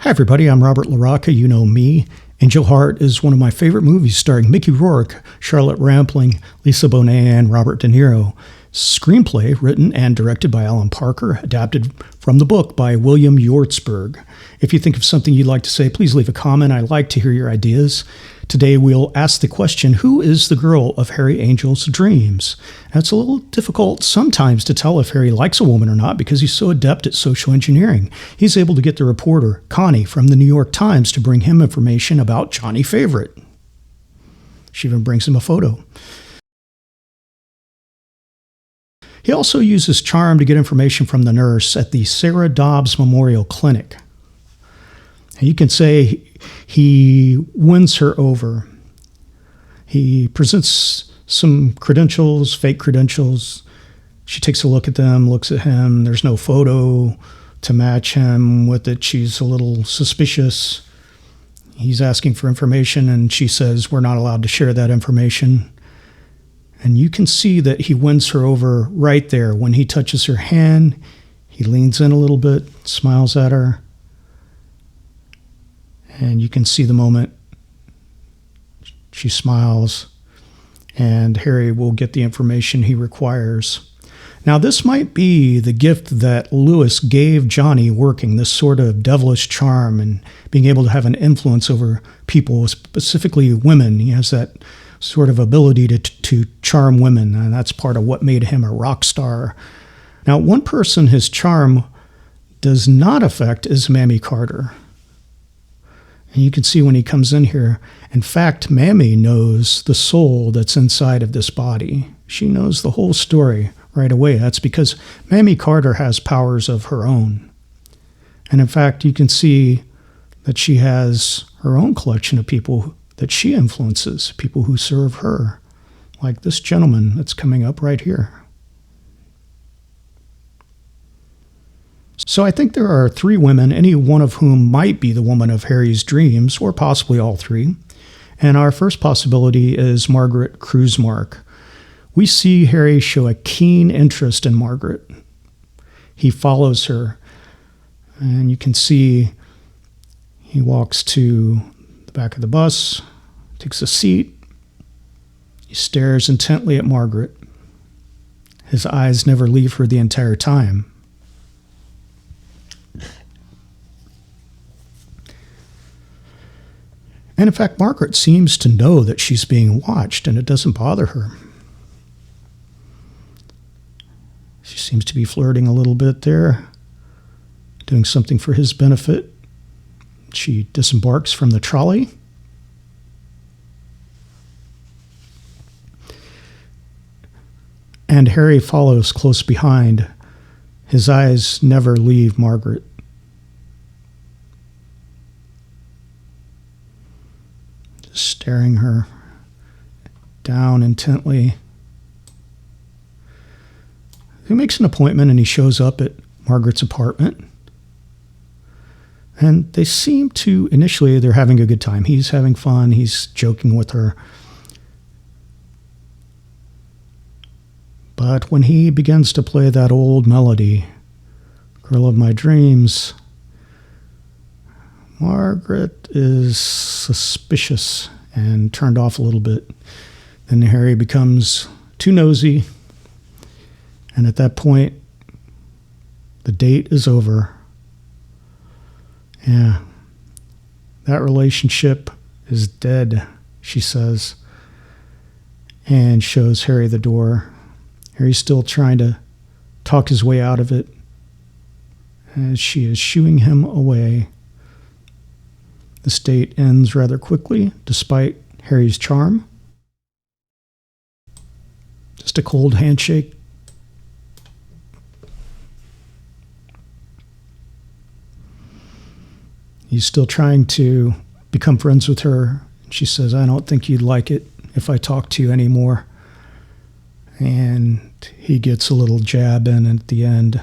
Hi everybody, I'm Robert LaRocca, you know me. Angel Heart is one of my favorite movies starring Mickey Rourke, Charlotte Rampling, Lisa Bonet, and Robert De Niro. Screenplay written and directed by Alan Parker, adapted from the book by William Yortzberg. If you think of something you'd like to say, please leave a comment. I like to hear your ideas. Today we'll ask the question, who is the girl of Harry Angel's dreams? Now, it's a little difficult sometimes to tell if Harry likes a woman or not because he's so adept at social engineering. He's able to get the reporter, Connie, from the New York Times to bring him information about Johnny Favorite. She even brings him a photo. He also uses charm to get information from the nurse at the Sarah Dobbs Memorial Clinic. And you can say he wins her over. He presents some credentials, fake credentials. She takes a look at them, looks at him. There's no photo to match him with it. She's a little suspicious. He's asking for information, and she says, we're not allowed to share that information. And you can see that he wins her over right there. When he touches her hand, he leans in a little bit, smiles at her. And you can see the moment she smiles, and Harry will get the information he requires. Now, this might be the gift that Lewis gave Johnny working, this sort of devilish charm and being able to have an influence over people, specifically women. He has that sort of ability to charm women, and that's part of what made him a rock star. Now, one person his charm does not affect is Mammy Carter. And you can see when he comes in here, in fact, Mammy knows the soul that's inside of this body. She knows the whole story right away. That's because Mammy Carter has powers of her own. And in fact, you can see that she has her own collection of people that she influences, people who serve her, like this gentleman that's coming up right here. So I think there are three women, any one of whom might be the woman of Harry's dreams, or possibly all three. And our first possibility is Margaret Krusemark. We see Harry show a keen interest in Margaret. He follows her, and you can see he walks to the back of the bus, takes a seat. He stares intently at Margaret. His eyes never leave her the entire time. And in fact, Margaret seems to know that she's being watched, and it doesn't bother her. She seems to be flirting a little bit there, doing something for his benefit. She disembarks from the trolley. And Harry follows close behind. His eyes never leave Margaret. Just staring her down intently. He makes an appointment and he shows up at Margaret's apartment. And they seem to, initially, they're having a good time. He's having fun. He's joking with her. But when he begins to play that old melody, Girl of My Dreams, Margaret is suspicious and turned off a little bit. Then Harry becomes too nosy. And at that point, the date is over. Yeah, that relationship is dead, she says, and shows Harry the door. Harry's still trying to talk his way out of it as she is shooing him away. This date ends rather quickly, despite Harry's charm. Just a cold handshake. He's still trying to become friends with her. She says, I don't think you'd like it if I talk to you anymore. And he gets a little jab in at the end.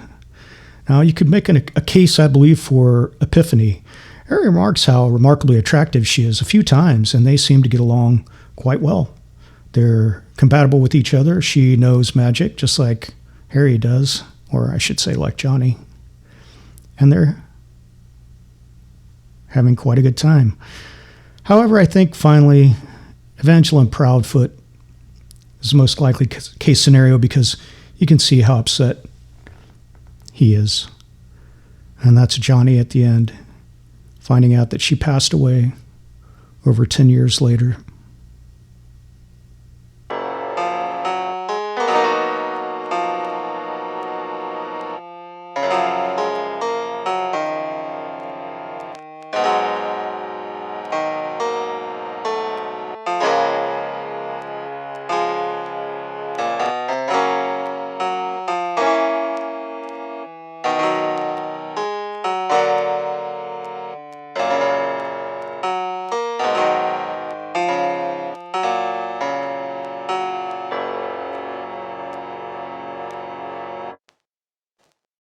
Now, you could make a case, I believe, for Epiphany. Harry remarks how remarkably attractive she is a few times, and they seem to get along quite well. They're compatible with each other. She knows magic, just like Harry does, or I should say like Johnny. And they're having quite a good time. However, I think finally, Evangeline Proudfoot is the most likely case scenario because you can see how upset he is. And that's Johnny at the end, finding out that she passed away over 10 years later.